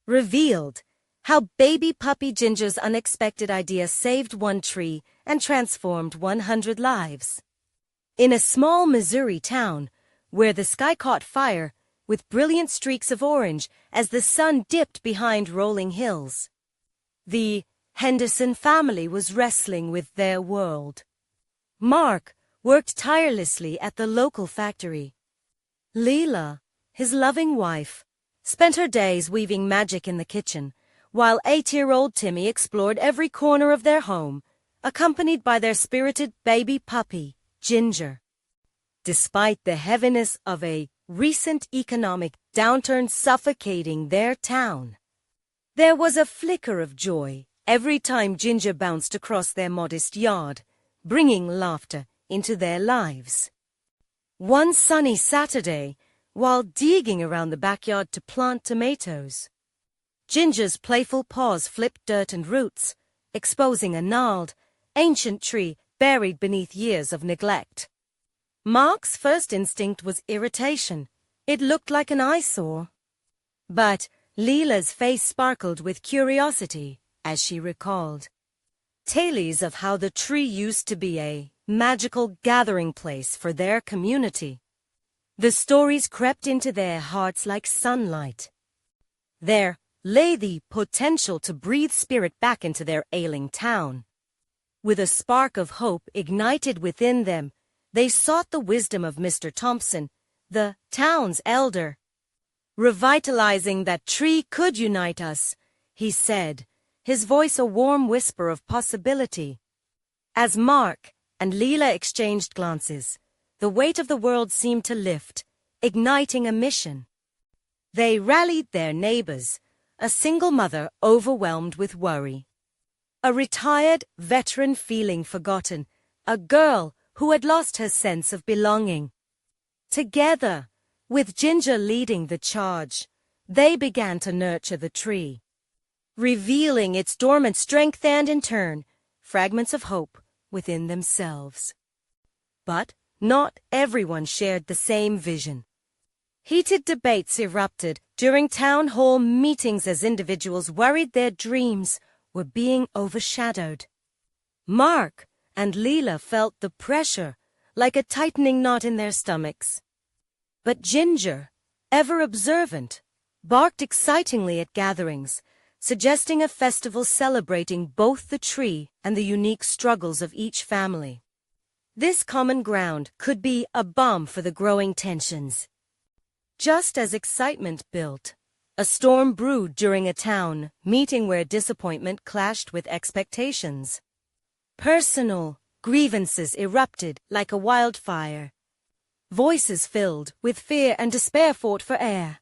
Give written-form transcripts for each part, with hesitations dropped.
Revealed how baby puppy Ginger's unexpected idea saved one tree and transformed 100 lives. In a small Missouri town, where the sky caught fire with brilliant streaks of orange as the sun dipped behind rolling hills, the Henderson family was wrestling with their world. Mark worked tirelessly at the local factory. Leela, his loving wife, spent her days weaving magic in the kitchen, while 8-year-old Timmy explored every corner of their home, accompanied by their spirited baby puppy, Ginger. Despite the heaviness of a recent economic downturn suffocating their town, there was a flicker of joy every time Ginger bounced across their modest yard, bringing laughter into their lives. One sunny Saturday, while digging around the backyard to plant tomatoes, Ginger's playful paws flipped dirt and roots, exposing a gnarled, ancient tree buried beneath years of neglect. Mark's first instinct was irritation. It looked like an eyesore. But Leela's face sparkled with curiosity as she recalled tales of how the tree used to be a magical gathering place for their community. The stories crept into their hearts like sunlight. There lay the potential to breathe spirit back into their ailing town. With a spark of hope ignited within them, they sought the wisdom of Mr. Thompson, the town's elder. "Revitalizing that tree could unite us," he said, his voice a warm whisper of possibility. As Mark and Leela exchanged glances, the weight of the world seemed to lift, igniting a mission. They rallied their neighbors, a single mother overwhelmed with worry, a retired veteran feeling forgotten, a girl who had lost her sense of belonging. Together, with Ginger leading the charge, they began to nurture the tree, revealing its dormant strength and, in turn, fragments of hope within themselves. But not everyone shared the same vision. Heated debates erupted during town hall meetings as individuals worried their dreams were being overshadowed. Mark and Leela felt the pressure like a tightening knot in their stomachs. But Ginger, ever observant, barked excitingly at gatherings, suggesting a festival celebrating both the tree and the unique struggles of each family. This common ground could be a balm for the growing tensions. Just as excitement built, a storm brewed during a town meeting where disappointment clashed with expectations. Personal grievances erupted like a wildfire. Voices filled with fear and despair fought for air.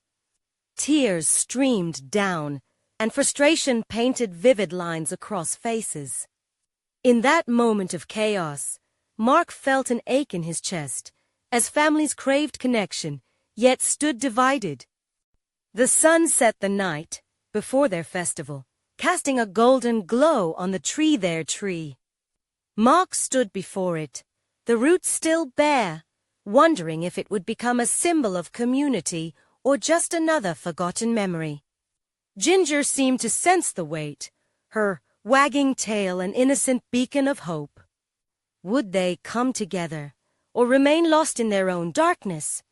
Tears streamed down, and frustration painted vivid lines across faces. In that moment of chaos, Mark felt an ache in his chest, as families craved connection, yet stood divided. The sun set the night before their festival, casting a golden glow on their tree. Mark stood before it, the roots still bare, wondering if it would become a symbol of community or just another forgotten memory. Ginger seemed to sense the weight, her wagging tail an innocent beacon of hope. Would they come together, or remain lost in their own darkness?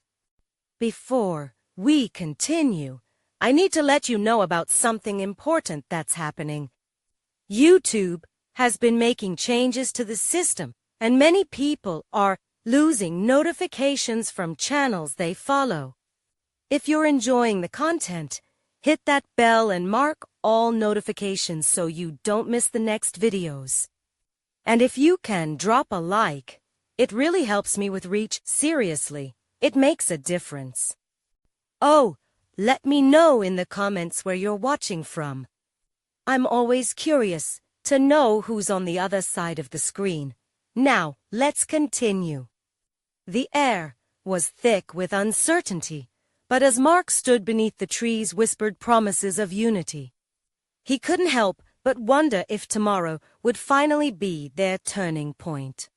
Before we continue, I need to let you know about something important that's happening. YouTube has been making changes to the system, and many people are losing notifications from channels they follow. If you're enjoying the content, hit that bell and mark all notifications so you don't miss the next videos. And if you can drop a like, it really helps me with reach. Seriously, it makes a difference. Oh, let me know in the comments where you're watching from. I'm always curious to know who's on the other side of the screen. Now, let's continue. The air was thick with uncertainty, but as Mark stood beneath the tree's whispered promises of unity, he couldn't help but wonder if tomorrow would finally be their turning point.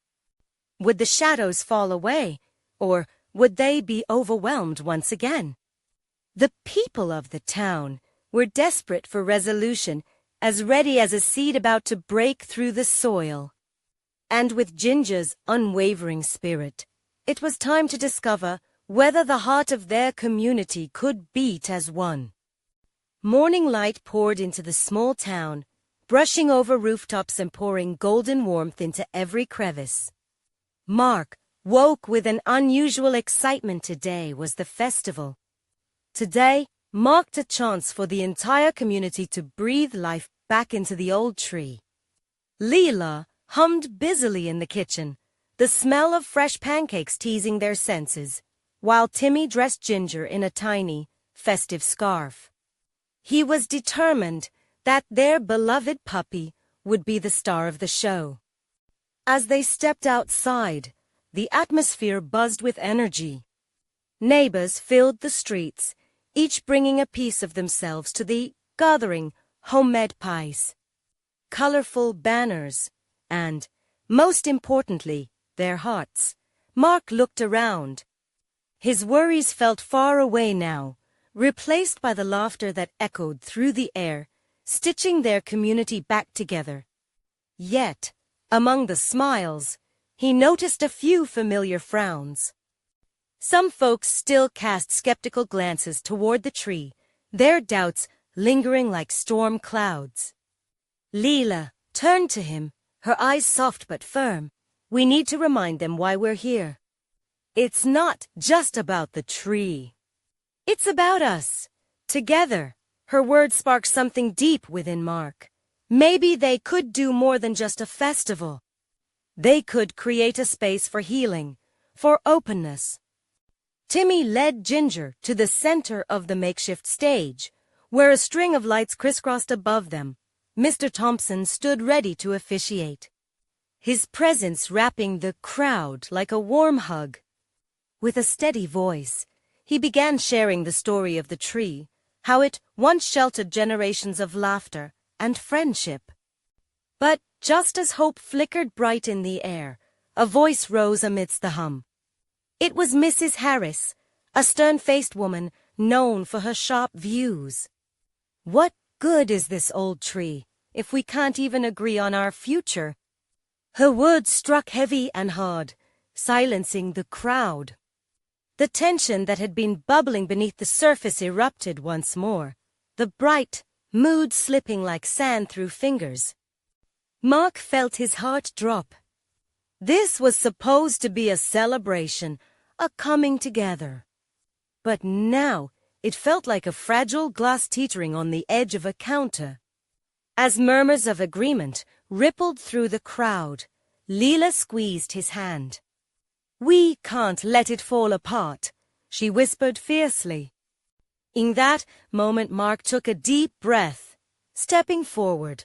Would the shadows fall away, or would they be overwhelmed once again? The people of the town were desperate for resolution, as ready as a seed about to break through the soil. And with Ginger's unwavering spirit, it was time to discover whether the heart of their community could beat as one. Morning light poured into the small town, brushing over rooftops and pouring golden warmth into every crevice. Mark woke with an unusual excitement. Today was the festival. Today marked a chance for the entire community to breathe life back into the old tree. Leela hummed busily in the kitchen, the smell of fresh pancakes teasing their senses, while Timmy dressed Ginger in a tiny, festive scarf. He was determined that their beloved puppy would be the star of the show. As they stepped outside, the atmosphere buzzed with energy. Neighbors filled the streets, each bringing a piece of themselves to the gathering homemade pies, colorful banners, and, most importantly, their hearts. Mark looked around. His worries felt far away now, replaced by the laughter that echoed through the air, stitching their community back together. Yet, among the smiles, he noticed a few familiar frowns. Some folks still cast skeptical glances toward the tree, their doubts lingering like storm clouds. Leela turned to him, her eyes soft but firm. "We need to remind them why we're here. It's not just about the tree. It's about us, together." Her words sparked something deep within Mark. Maybe they could do more than just a festival. They could create a space for healing, for openness. Timmy led Ginger to the center of the makeshift stage, where a string of lights crisscrossed above them. Mr. Thompson stood ready to officiate, his presence wrapping the crowd like a warm hug. With a steady voice, he began sharing the story of the tree, how it once sheltered generations of laughter and friendship. But just as hope flickered bright in the air, a voice rose amidst the hum. It was Mrs. Harris, a stern-faced woman known for her sharp views. "What good is this old tree if we can't even agree on our future?" Her words struck heavy and hard, silencing the crowd. The tension that had been bubbling beneath the surface erupted once more, the bright mood slipping like sand through fingers. Mark felt his heart drop. This was supposed to be a celebration, a coming together. But now it felt like a fragile glass teetering on the edge of a counter. As murmurs of agreement rippled through the crowd, Leela squeezed his hand. "We can't let it fall apart," she whispered fiercely. In that moment, Mark took a deep breath, stepping forward.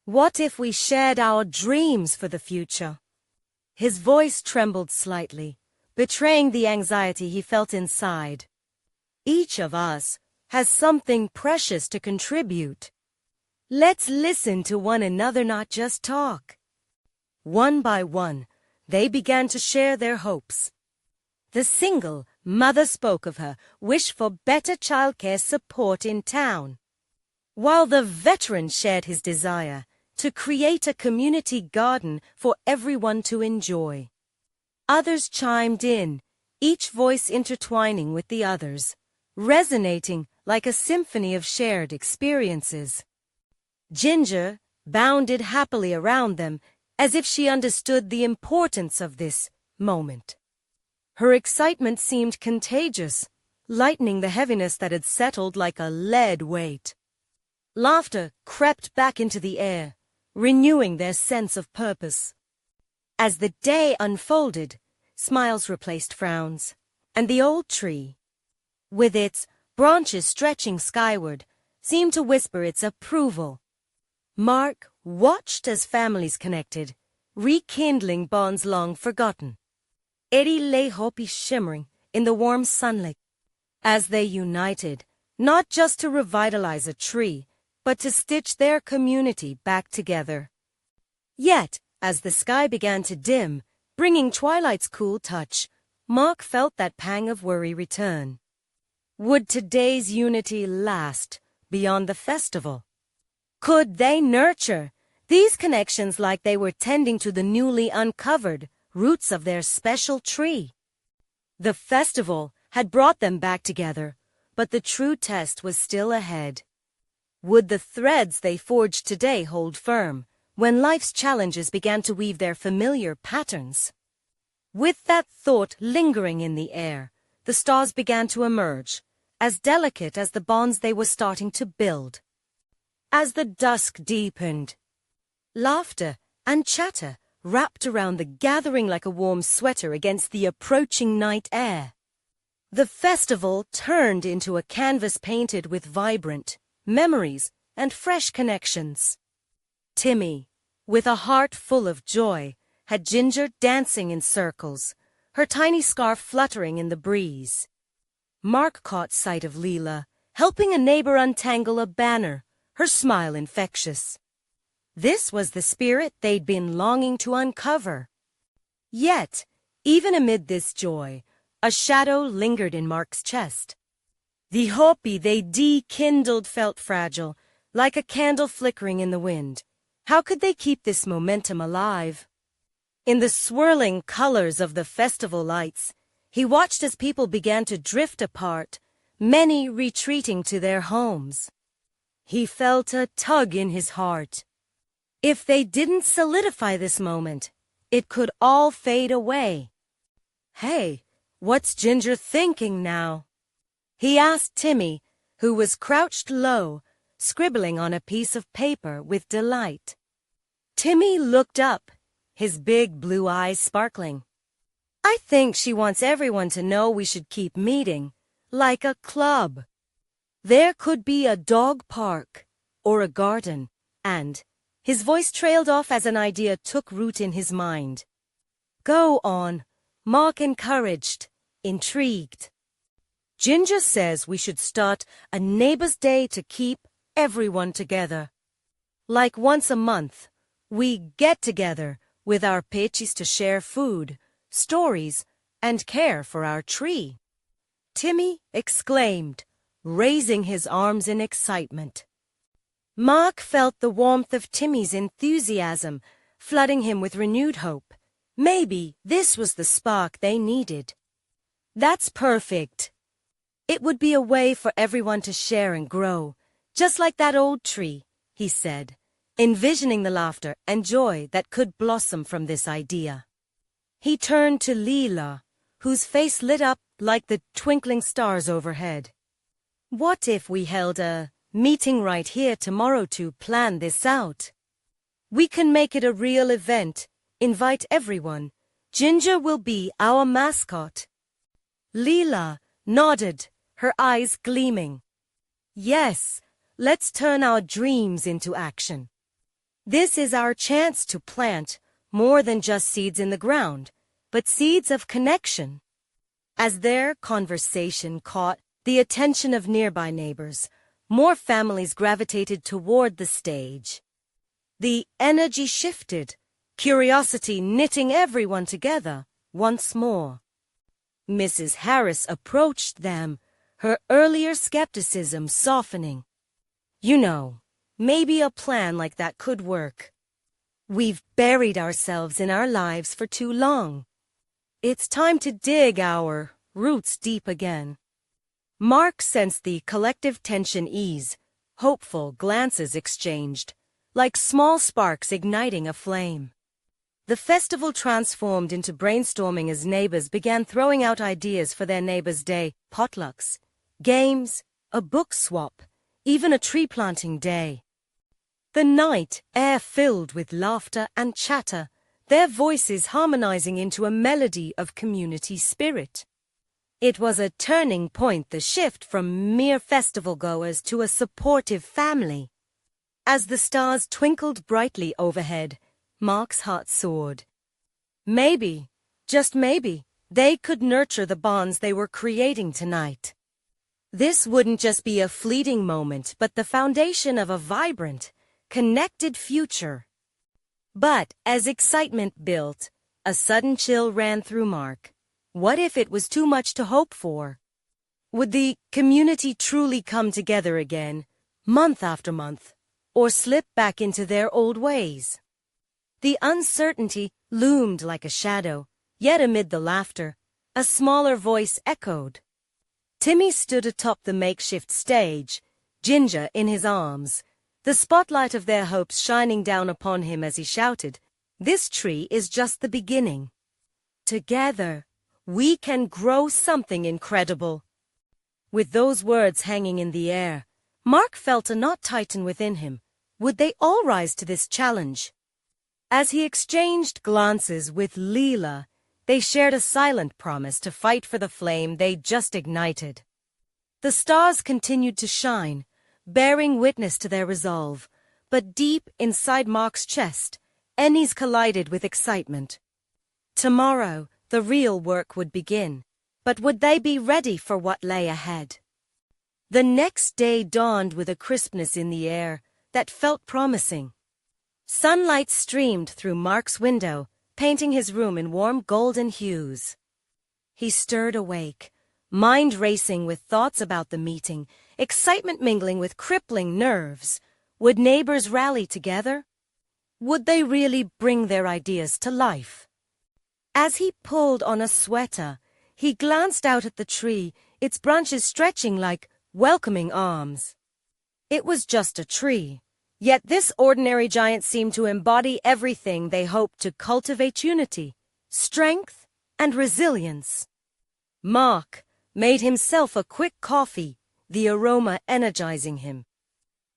"What if we shared our dreams for the future?" His voice trembled slightly, betraying the anxiety he felt inside. "Each of us has something precious to contribute. Let's listen to one another, not just talk." One by one, they began to share their hopes. The single mother spoke of her wish for better childcare support in town, while the veteran shared his desire to create a community garden for everyone to enjoy. Others chimed in, each voice intertwining with the others, resonating like a symphony of shared experiences. Ginger bounded happily around them, as if she understood the importance of this moment. Her excitement seemed contagious, lightening the heaviness that had settled like a lead weight. Laughter crept back into the air, renewing their sense of purpose. As the day unfolded, smiles replaced frowns, and the old tree, with its branches stretching skyward, seemed to whisper its approval. Mark watched as families connected, rekindling bonds long forgotten. Eddie lay hopi shimmering in the warm sunlight as they united, not just to revitalize a tree, but to stitch their community back together. Yet, as the sky began to dim, bringing twilight's cool touch, Mark felt that pang of worry return. Would today's unity last beyond the festival? Could they nurture these connections like they were tending to the newly uncovered roots of their special tree? The festival had brought them back together, but the true test was still ahead. Would the threads they forged today hold firm when life's challenges began to weave their familiar patterns? With that thought lingering in the air, the stars began to emerge, as delicate as the bonds they were starting to build. As the dusk deepened, laughter and chatter wrapped around the gathering like a warm sweater against the approaching night air. The festival turned into a canvas painted with vibrant memories and fresh connections. Timmy, with a heart full of joy, had Ginger dancing in circles, her tiny scarf fluttering in the breeze. Mark caught sight of Leela, helping a neighbor untangle a banner, her smile infectious. This was the spirit they'd been longing to uncover. Yet, even amid this joy, a shadow lingered in Mark's chest. The hope they dekindled felt fragile, like a candle flickering in the wind. How could they keep this momentum alive? In the swirling colors of the festival lights, he watched as people began to drift apart, many retreating to their homes. He felt a tug in his heart. If they didn't solidify this moment, it could all fade away. "Hey, what's Ginger thinking now?" he asked Timmy, who was crouched low, scribbling on a piece of paper with delight. Timmy looked up, his big blue eyes sparkling. "I think she wants everyone to know we should keep meeting, like a club. There could be a dog park or a garden," and his voice trailed off as an idea took root in his mind. "Go on," Mark encouraged, intrigued. "Ginger says we should start a neighbor's day to keep everyone together. Like once a month, we get together with our pitches to share food, stories, and care for our tree." Timmy exclaimed, raising his arms in excitement. Mark felt the warmth of Timmy's enthusiasm, flooding him with renewed hope. Maybe this was the spark they needed. "That's perfect. It would be a way for everyone to share and grow, just like that old tree," he said, envisioning the laughter and joy that could blossom from this idea. He turned to Leela, whose face lit up like the twinkling stars overhead. "What if we held a meeting right here tomorrow to plan this out? We can make it a real event, invite everyone. Ginger will be our mascot." Leela nodded, her eyes gleaming. "Yes, let's turn our dreams into action. This is our chance to plant more than just seeds in the ground, but seeds of connection." As their conversation caught the attention of nearby neighbors, more families gravitated toward the stage. The energy shifted, curiosity knitting everyone together once more. Mrs. Harris approached them, her earlier skepticism softening. "You know, maybe a plan like that could work. We've buried ourselves in our lives for too long. It's time to dig our roots deep again." Mark sensed the collective tension ease, hopeful glances exchanged, like small sparks igniting a flame. The festival transformed into brainstorming as neighbors began throwing out ideas for their neighbor's day, potlucks, games, a book swap, even a tree planting day. The night air filled with laughter and chatter, their voices harmonizing into a melody of community spirit. It was a turning point, the shift from mere festival goers to a supportive family. As the stars twinkled brightly overhead, Mark's heart soared. Maybe, just maybe, they could nurture the bonds they were creating tonight. This wouldn't just be a fleeting moment, but the foundation of a vibrant, connected future. But as excitement built, a sudden chill ran through Mark. What if it was too much to hope for? Would the community truly come together again, month after month, or slip back into their old ways? The uncertainty loomed like a shadow, yet amid the laughter, a smaller voice echoed. Timmy stood atop the makeshift stage, Ginger in his arms, the spotlight of their hopes shining down upon him as he shouted, "This tree is just the beginning. Together, we can grow something incredible." With those words hanging in the air, Mark felt a knot tighten within him. Would they all rise to this challenge? As he exchanged glances with Leela, they shared a silent promise to fight for the flame they'd just ignited. The stars continued to shine, bearing witness to their resolve, but deep inside Mark's chest, Ennies collided with excitement. Tomorrow, the real work would begin, but would they be ready for what lay ahead? The next day dawned with a crispness in the air that felt promising. Sunlight streamed through Mark's window, painting his room in warm golden hues. He stirred awake, mind racing with thoughts about the meeting, excitement mingling with crippling nerves. Would neighbors rally together? Would they really bring their ideas to life? As he pulled on a sweater, he glanced out at the tree, its branches stretching like welcoming arms. It was just a tree. Yet this ordinary giant seemed to embody everything they hoped to cultivate: unity, strength, and resilience. Mark made himself a quick coffee, the aroma energizing him.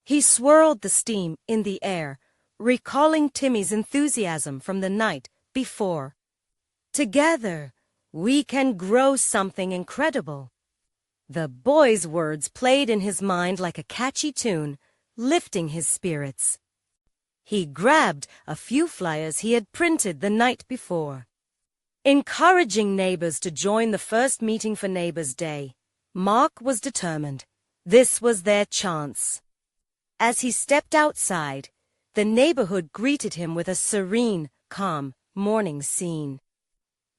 He swirled the steam in the air, recalling Timmy's enthusiasm from the night before. Together, we can grow something incredible. The boy's words played in his mind like a catchy tune, lifting his spirits. He grabbed a few flyers he had printed the night before, encouraging neighbors to join the first meeting for Neighbors' Day. Mark was determined. This was their chance. As he stepped outside, the neighborhood greeted him with a serene, calm morning scene.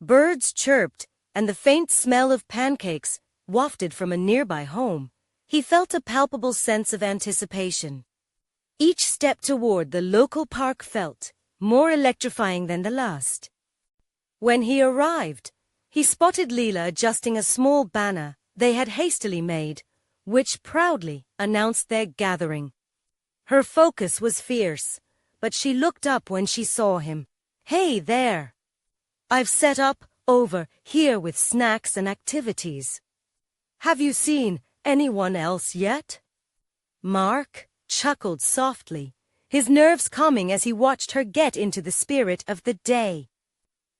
Birds chirped, and the faint smell of pancakes wafted from a nearby home. He felt a palpable sense of anticipation. Each step toward the local park felt more electrifying than the last. When he arrived, he spotted Leela adjusting a small banner they had hastily made, which proudly announced their gathering. Her focus was fierce, but she looked up when she saw him. "Hey there! I've set up over here with snacks and activities. Have you seen anyone else yet?" Mark chuckled softly, his nerves calming as he watched her get into the spirit of the day.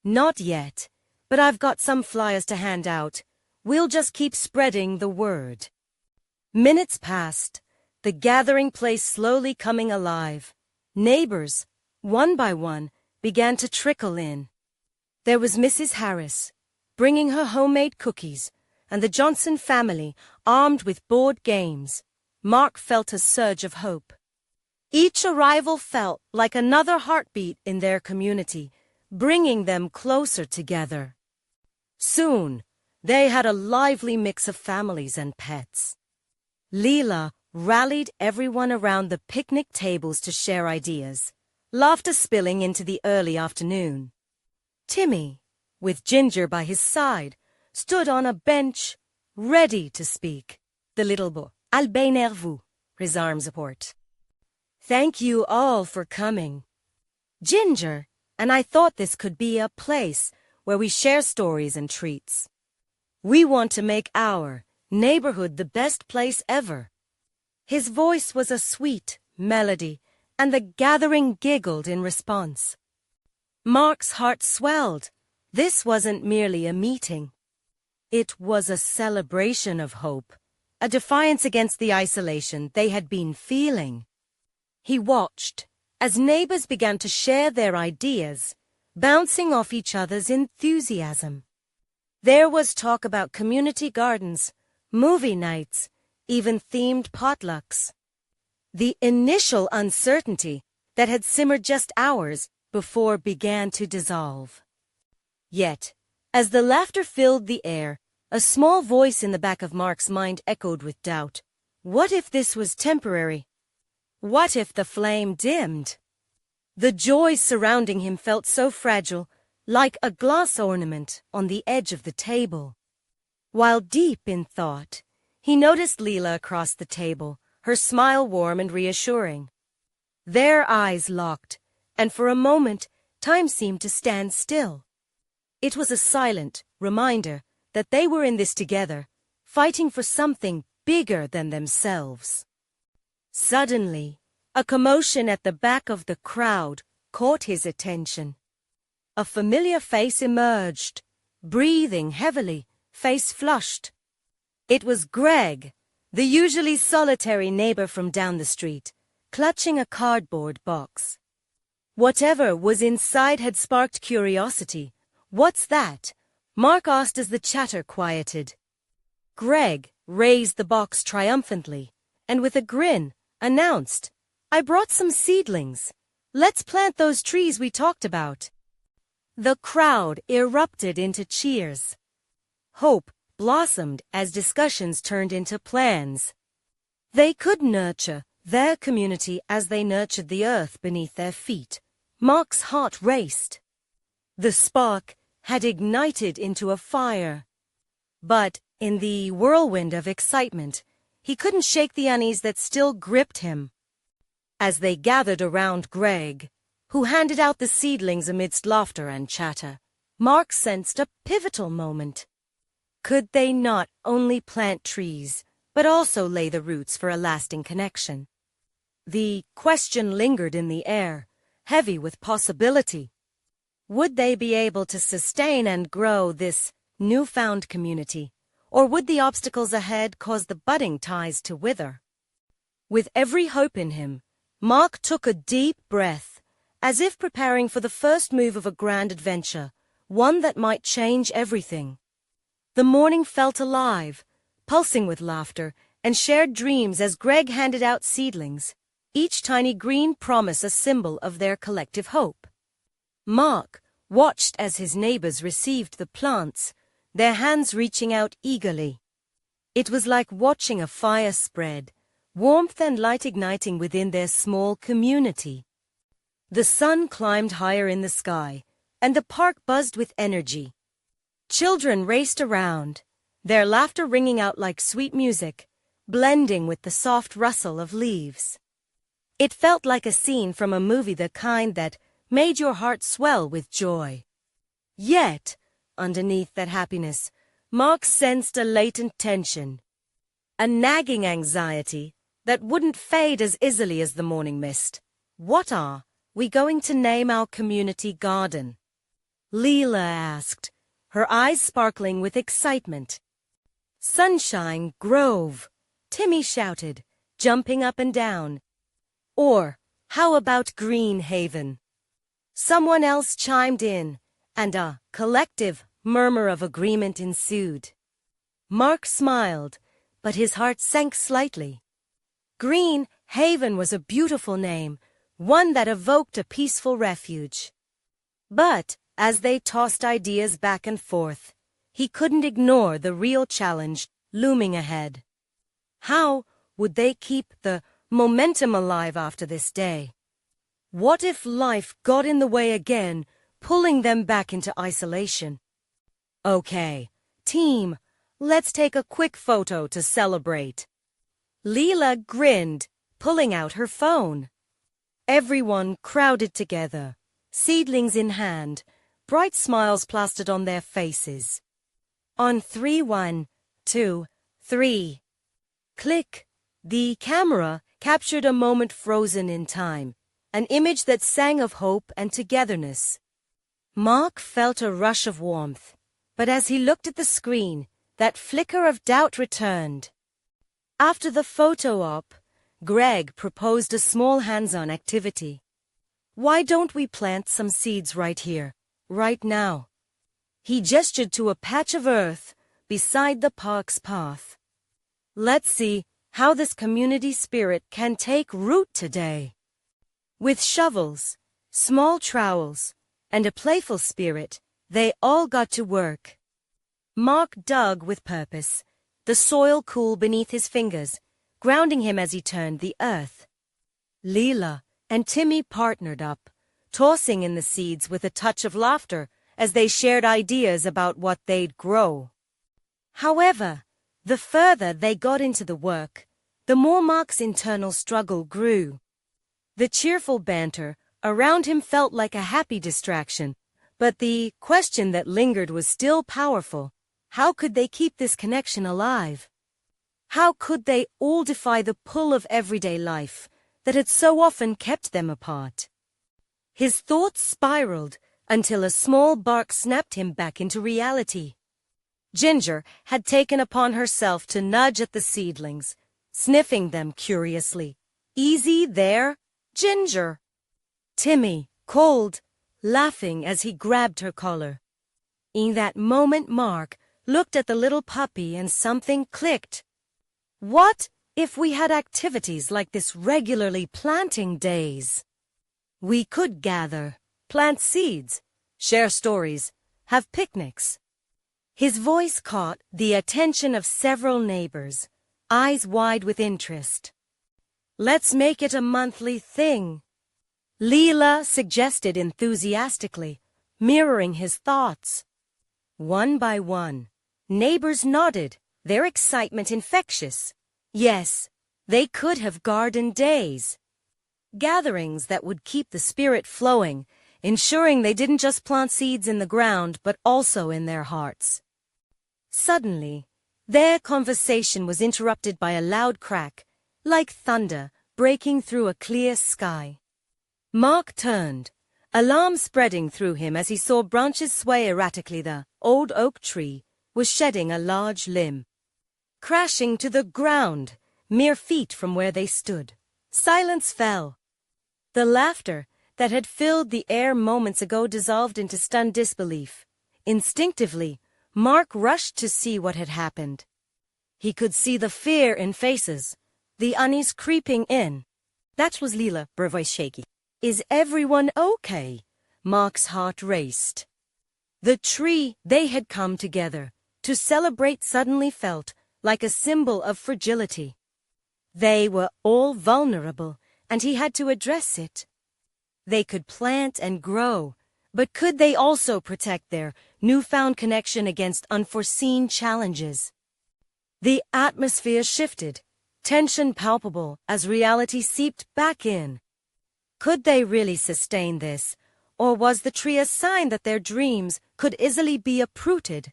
"Not yet, but I've got some flyers to hand out. We'll just keep spreading the word." Minutes passed, the gathering place slowly coming alive. Neighbors, one by one, began to trickle in. There was Mrs. Harris, bringing her homemade cookies, and the Johnson family, armed with board games. Mark felt a surge of hope. Each arrival felt like another heartbeat in their community, bringing them closer together. Soon, they had a lively mix of families and pets. Leela rallied everyone around the picnic tables to share ideas, laughter spilling into the early afternoon. Timmy, with Ginger by his side, stood on a bench, ready to speak. The little boy, "Albert vous," his arms apart. "Thank you all for coming. Ginger and I thought this could be a place where we share stories and treats. We want to make our neighborhood the best place ever." His voice was a sweet melody, and the gathering giggled in response. Mark's heart swelled. This wasn't merely a meeting. It was a celebration of hope, a defiance against the isolation they had been feeling. He watched as neighbors began to share their ideas, bouncing off each other's enthusiasm. There was talk about community gardens, movie nights, even themed potlucks. The initial uncertainty that had simmered just hours before began to dissolve. Yet, as the laughter filled the air, a small voice in the back of Mark's mind echoed with doubt. What if this was temporary? What if the flame dimmed? The joy surrounding him felt so fragile, like a glass ornament on the edge of the table. While deep in thought, he noticed Leela across the table, her smile warm and reassuring. Their eyes locked, and for a moment, time seemed to stand still. It was a silent reminder that they were in this together, fighting for something bigger than themselves. Suddenly, a commotion at the back of the crowd caught his attention. A familiar face emerged, breathing heavily, face flushed. It was Greg, the usually solitary neighbor from down the street, clutching a cardboard box. Whatever was inside had sparked curiosity. "What's that?" Mark asked as the chatter quieted. Greg raised the box triumphantly, and with a grin, announced, "I brought some seedlings. Let's plant those trees we talked about." The crowd erupted into cheers. Hope blossomed as discussions turned into plans. They could nurture their community as they nurtured the earth beneath their feet. Mark's heart raced. The spark had ignited into a fire. But in the whirlwind of excitement, he couldn't shake the unease that still gripped him. As they gathered around Greg, who handed out the seedlings amidst laughter and chatter, Mark sensed a pivotal moment. Could they not only plant trees, but also lay the roots for a lasting connection? The question lingered in the air, heavy with possibility. Would they be able to sustain and grow this newfound community, or would the obstacles ahead cause the budding ties to wither? With every hope in him, Mark took a deep breath, as if preparing for the first move of a grand adventure, one that might change everything. The morning felt alive, pulsing with laughter and shared dreams as Greg handed out seedlings, each tiny green promise a symbol of their collective hope. Mark watched as his neighbors received the plants, their hands reaching out eagerly. It was like watching a fire spread, warmth and light igniting within their small community. The sun climbed higher in the sky, and the park buzzed with energy. Children raced around, their laughter ringing out like sweet music, blending with the soft rustle of leaves. It felt like a scene from a movie, the kind that made your heart swell with joy. Yet, underneath that happiness, Mark sensed a latent tension, a nagging anxiety that wouldn't fade as easily as the morning mist. "What are we going to name our community garden?" Leela asked, her eyes sparkling with excitement. "Sunshine Grove," Timmy shouted, jumping up and down. "Or, how about Green Haven?" Someone else chimed in, and a collective murmur of agreement ensued. Mark smiled, but his heart sank slightly. Green Haven was a beautiful name, one that evoked a peaceful refuge. But as they tossed ideas back and forth, he couldn't ignore the real challenge looming ahead. How would they keep the momentum alive after this day? What if life got in the way again, pulling them back into isolation? "Okay, team, let's take a quick photo to celebrate." Leela grinned, pulling out her phone. Everyone crowded together, seedlings in hand, bright smiles plastered on their faces. On 3, 1, 2, 3. Click. The camera captured a moment frozen in time, an image that sang of hope and togetherness. Mark felt a rush of warmth, but as he looked at the screen, that flicker of doubt returned. After the photo op, Greg proposed a small hands-on activity. "Why don't we plant some seeds right here, right now?" He gestured to a patch of earth beside the park's path. "Let's see how this community spirit can take root today." With shovels, small trowels, and a playful spirit, they all got to work. Mark dug with purpose, the soil cool beneath his fingers, grounding him as he turned the earth. Leela and Timmy partnered up, tossing in the seeds with a touch of laughter as they shared ideas about what they'd grow. However, the further they got into the work, the more Mark's internal struggle grew. The cheerful banter around him felt like a happy distraction, but the question that lingered was still powerful. How could they keep this connection alive? How could they all defy the pull of everyday life that had so often kept them apart? His thoughts spiraled until a small bark snapped him back into reality. Ginger had taken upon herself to nudge at the seedlings, sniffing them curiously. "Easy there, Ginger." Timmy called, laughing as he grabbed her collar. In that moment, Mark looked at the little puppy and something clicked. What if we had activities like this regularly? Planting days? We could gather, plant seeds, share stories, have picnics. His voice caught the attention of several neighbors, eyes wide with interest. "Let's make it a monthly thing," Leela suggested enthusiastically, mirroring his thoughts. One by one, neighbors nodded, their excitement infectious. Yes, they could have garden days. Gatherings that would keep the spirit flowing, ensuring they didn't just plant seeds in the ground but also in their hearts. Suddenly, their conversation was interrupted by a loud crack, like thunder breaking through a clear sky. Mark turned, alarm spreading through him as he saw branches sway erratically. The old oak tree was shedding a large limb, crashing to the ground, mere feet from where they stood. Silence fell. The laughter that had filled the air moments ago dissolved into stunned disbelief. Instinctively, Mark rushed to see what had happened. He could see the fear in faces, the unease creeping in. That was Leela, her voice shaky. "Is everyone okay?" Mark's heart raced. The tree they had come together to celebrate suddenly felt like a symbol of fragility. They were all vulnerable, and he had to address it. They could plant and grow, but could they also protect their newfound connection against unforeseen challenges? The atmosphere shifted, tension palpable as reality seeped back in. Could they really sustain this, or was the tree a sign that their dreams could easily be uprooted?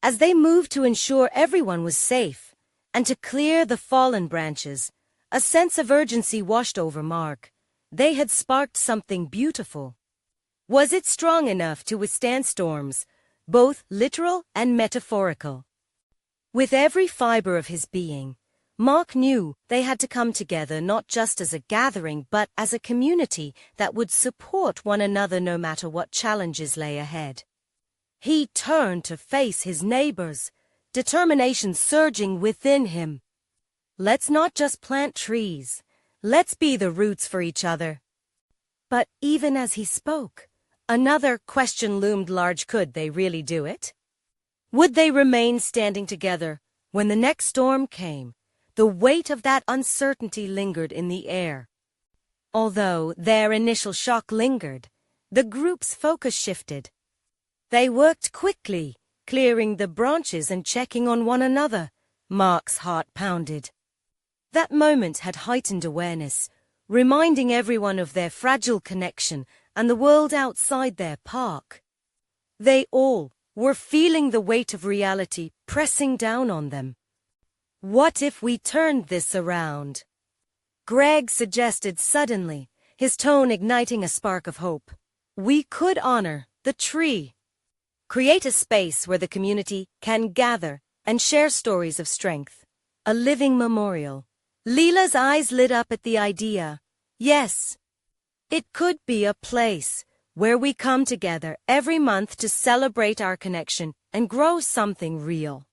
As they moved to ensure everyone was safe and to clear the fallen branches, a sense of urgency washed over Mark. They had sparked something beautiful. Was it strong enough to withstand storms, both literal and metaphorical? With every fiber of his being, Mark knew they had to come together not just as a gathering but as a community that would support one another no matter what challenges lay ahead. He turned to face his neighbors, determination surging within him. "Let's not just plant trees. Let's be the roots for each other." But even as he spoke, another question loomed large. Could they really do it? Would they remain standing together when the next storm came? The weight of that uncertainty lingered in the air. Although their initial shock lingered, the group's focus shifted. They worked quickly, clearing the branches and checking on one another. Mark's heart pounded. That moment had heightened awareness, reminding everyone of their fragile connection and the world outside their park. They all were feeling the weight of reality pressing down on them. "What if we turned this around?" Greg suggested suddenly, his tone igniting a spark of hope. "We could honor the tree. Create a space where the community can gather and share stories of strength. A living memorial." Leela's eyes lit up at the idea. Yes, it could be a place where we come together every month to celebrate our connection and grow something real.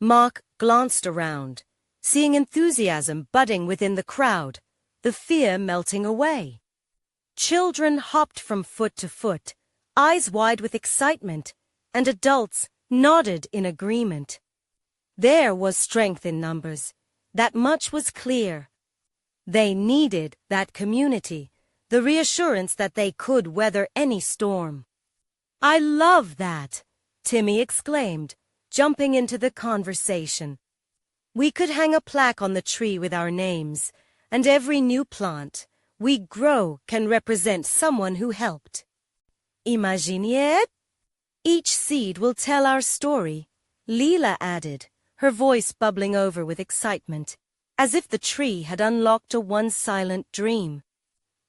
Mark glanced around, seeing enthusiasm budding within the crowd, the fear melting away. Children hopped from foot to foot, eyes wide with excitement, and adults nodded in agreement. There was strength in numbers, That much was clear. They needed that community, the reassurance that they could weather any storm. "I love that," Timmy exclaimed, jumping into the conversation. "We could hang a plaque on the tree with our names, and every new plant we grow can represent someone who helped. Imaginez? Each seed will tell our story," Leela added, her voice bubbling over with excitement, as if the tree had unlocked a once silent dream.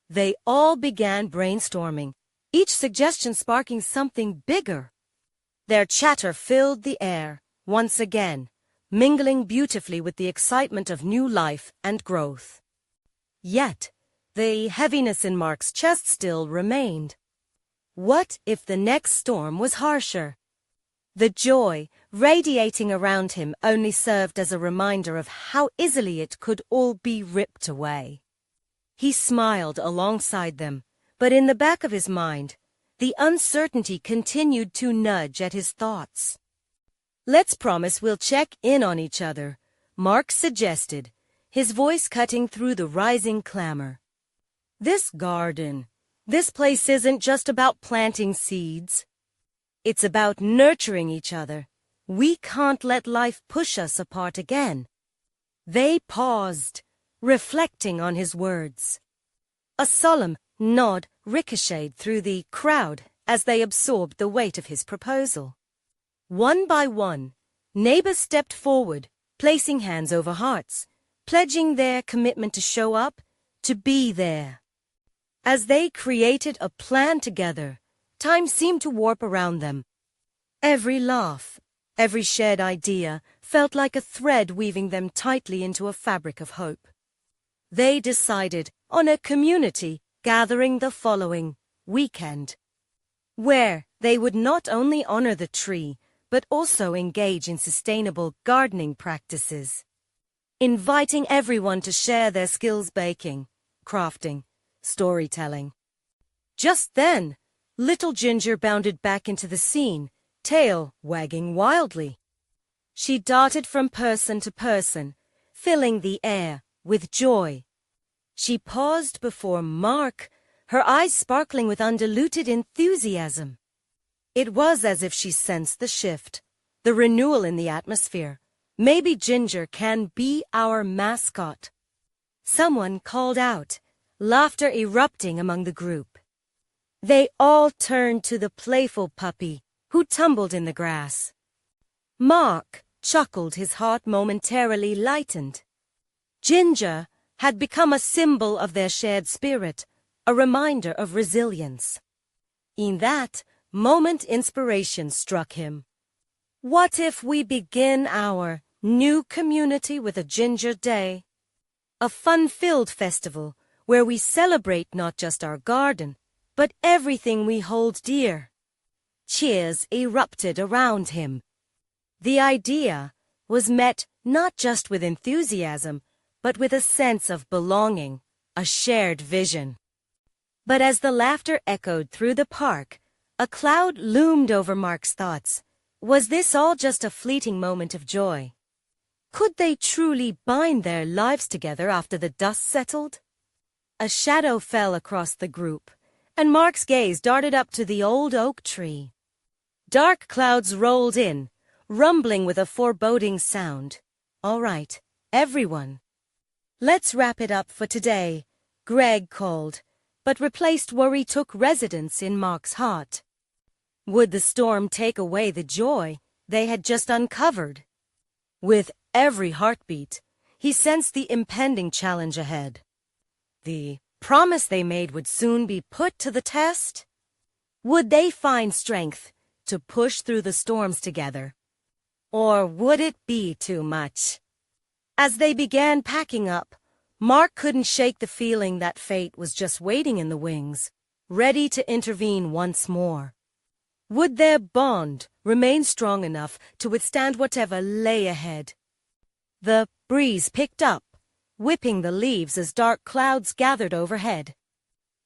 They all began brainstorming, each suggestion sparking something bigger. Their chatter filled the air, once again, mingling beautifully with the excitement of new life and growth. Yet, the heaviness in Mark's chest still remained. What if the next storm was harsher? The joy radiating around him only served as a reminder of how easily it could all be ripped away. He smiled alongside them, but in the back of his mind, the uncertainty continued to nudge at his thoughts. "Let's promise we'll check in on each other," Mark suggested, his voice cutting through the rising clamor. "This garden, this place isn't just about planting seeds. It's about nurturing each other. We can't let life push us apart again." They paused, reflecting on his words. A solemn nod ricocheted through the crowd as they absorbed the weight of his proposal. One by one, neighbors stepped forward, placing hands over hearts, pledging their commitment to show up, to be there. As they created a plan together, time seemed to warp around them. Every laugh, every shared idea felt like a thread weaving them tightly into a fabric of hope. They decided on a community gathering the following weekend, where they would not only honor the tree, but also engage in sustainable gardening practices, inviting everyone to share their skills baking, crafting, storytelling. Just then, little Ginger bounded back into the scene, tail wagging wildly. She darted from person to person, filling the air with joy. She paused before Mark, her eyes sparkling with undiluted enthusiasm. It was as if she sensed the shift, the renewal in the atmosphere. "Maybe Ginger can be our mascot." Someone called out, laughter erupting among the group. They all turned to the playful puppy, who tumbled in the grass. Mark chuckled, his heart momentarily lightened. Ginger had become a symbol of their shared spirit, a reminder of resilience. In that moment, inspiration struck him. What if we begin our new community with a Ginger Day? A fun-filled festival where we celebrate not just our garden, but everything we hold dear. Cheers erupted around him. The idea was met not just with enthusiasm, but with a sense of belonging, a shared vision. But as the laughter echoed through the park, a cloud loomed over Mark's thoughts. Was this all just a fleeting moment of joy? Could they truly bind their lives together after the dust settled? A shadow fell across the group, and Mark's gaze darted up to the old oak tree. Dark clouds rolled in, rumbling with a foreboding sound. "All right, everyone. Let's wrap it up for today," Greg called, but replaced worry took residence in Mark's heart. Would the storm take away the joy they had just uncovered? With every heartbeat, he sensed the impending challenge ahead. The promise they made would soon be put to the test. Would they find strength to push through the storms together? Or would it be too much? As they began packing up, Mark couldn't shake the feeling that fate was just waiting in the wings, ready to intervene once more. Would their bond remain strong enough to withstand whatever lay ahead? The breeze picked up, whipping the leaves as dark clouds gathered overhead.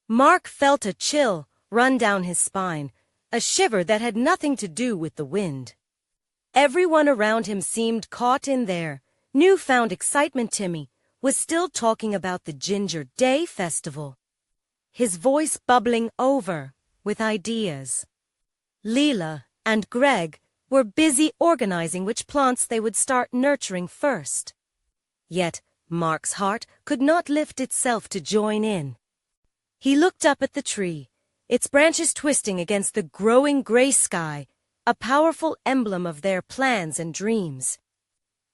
Mark felt a chill run down his spine, a shiver that had nothing to do with the wind. Everyone around him seemed caught in their newfound excitement Timmy was still talking about the Ginger Day Festival, his voice bubbling over with ideas. Leela and Greg were busy organizing which plants they would start nurturing first. Yet Mark's heart could not lift itself to join in. He looked up at the tree, its branches twisting against the growing gray sky, a powerful emblem of their plans and dreams.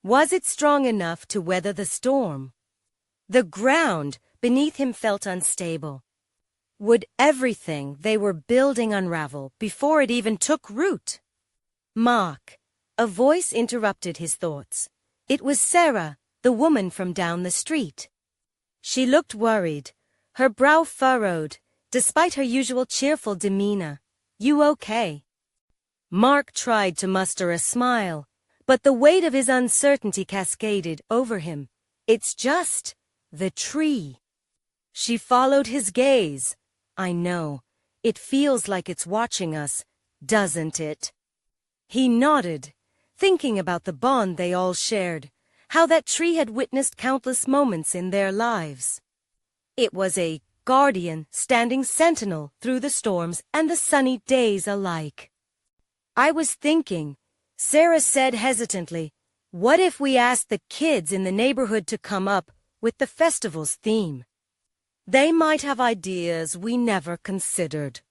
Was it strong enough to weather the storm? The ground beneath him felt unstable. Would everything they were building unravel before it even took root? Mark, a voice interrupted his thoughts. It was Sarah, the woman from down the street. She looked worried, her brow furrowed, despite her usual cheerful demeanor. "You okay?" Mark tried to muster a smile, but the weight of his uncertainty cascaded over him. "It's just the tree." She followed his gaze. "I know. It feels like it's watching us, doesn't it?" He nodded, thinking about the bond they all shared, how that tree had witnessed countless moments in their lives. It was a guardian standing sentinel through the storms and the sunny days alike. "I was thinking," Sarah said hesitantly, "what if we asked the kids in the neighborhood to come up with the festival's theme? They might have ideas we never considered."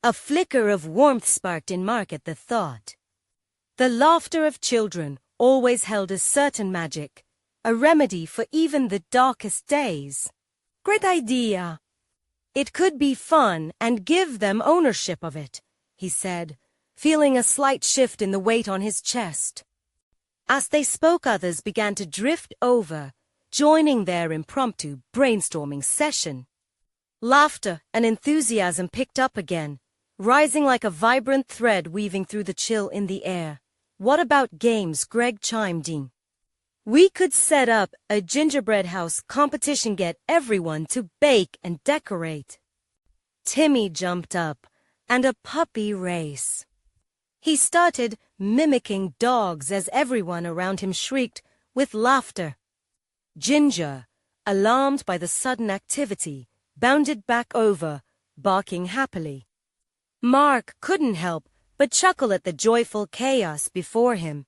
A flicker of warmth sparked in Mark at the thought. The laughter of children always held a certain magic, a remedy for even the darkest days. "Great idea. It could be fun and give them ownership of it," he said, feeling a slight shift in the weight on his chest. As they spoke, others began to drift over, joining their impromptu brainstorming session. Laughter and enthusiasm picked up again, rising like a vibrant thread weaving through the chill in the air. "What about games?" Greg chimed in. "We could set up a gingerbread house competition, get everyone to bake and decorate." Timmy jumped up, and a puppy race. He started mimicking dogs as everyone around him shrieked with laughter. Ginger, alarmed by the sudden activity, bounded back over, barking happily. Mark couldn't help but chuckle at the joyful chaos before him.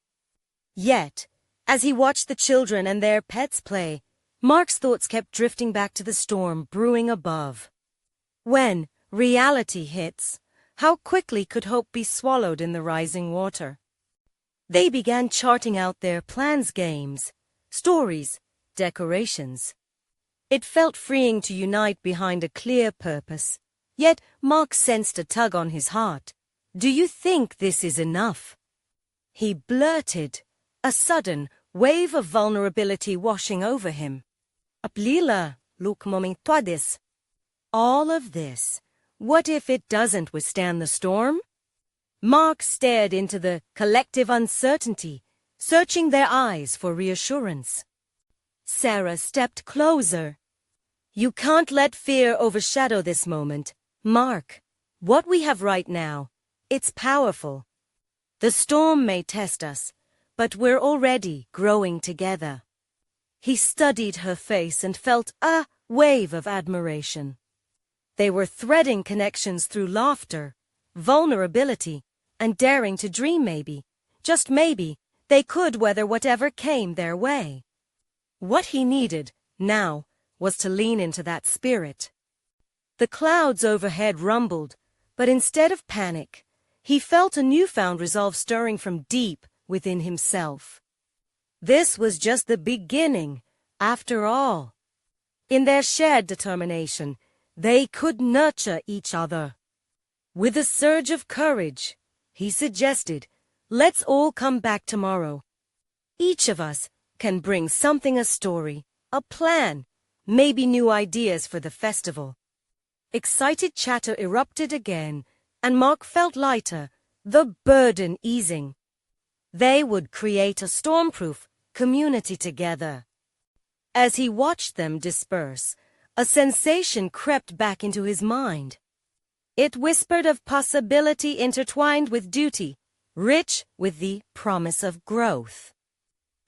Yet, as he watched the children and their pets play, Mark's thoughts kept drifting back to the storm brewing above. When reality hits, how quickly could hope be swallowed in the rising water? They began charting out their plans, games, stories, decorations. It felt freeing to unite behind a clear purpose, yet Mark sensed a tug on his heart. "Do you think this is enough?" he blurted, a sudden wave of vulnerability washing over him. "Leela, look momentuades. All of this, what if it doesn't withstand the storm?" Mark stared into the collective uncertainty, searching their eyes for reassurance. Sarah stepped closer. "You can't let fear overshadow this moment, Mark. What we have right now, it's powerful. The storm may test us, but we're already growing together." He studied her face and felt a wave of admiration. They were threading connections through laughter, vulnerability, and daring to dream. Maybe, just maybe, they could weather whatever came their way. What he needed, now, was to lean into that spirit. The clouds overhead rumbled, but instead of panic, he felt a newfound resolve stirring from deep within himself. This was just the beginning, after all. In their shared determination, they could nurture each other. With a surge of courage, he suggested, "Let's all come back tomorrow. Each of us can bring something, a story, a plan, maybe new ideas for the festival." Excited chatter erupted again, and Mark felt lighter, the burden easing. They would create a stormproof community together. As he watched them disperse, a sensation crept back into his mind. It whispered of possibility intertwined with duty, rich with the promise of growth.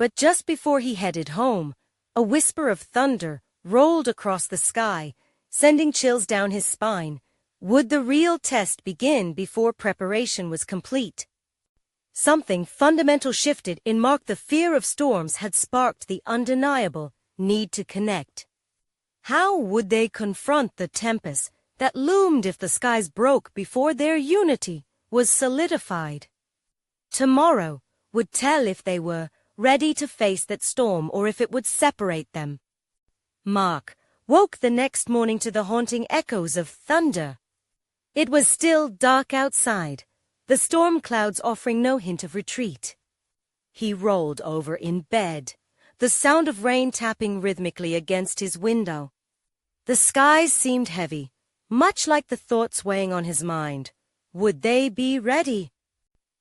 But just before he headed home, a whisper of thunder rolled across the sky, sending chills down his spine. Would the real test begin before preparation was complete? Something fundamental shifted in Mark. The fear of storms had sparked the undeniable need to connect. How would they confront the tempest that loomed if the skies broke before their unity was solidified? Tomorrow would tell if they were ready to face that storm or if it would separate them. Mark woke the next morning to the haunting echoes of thunder. It was still dark outside, the storm clouds offering no hint of retreat. He rolled over in bed, the sound of rain tapping rhythmically against his window. The skies seemed heavy, much like the thoughts weighing on his mind. Would they be ready?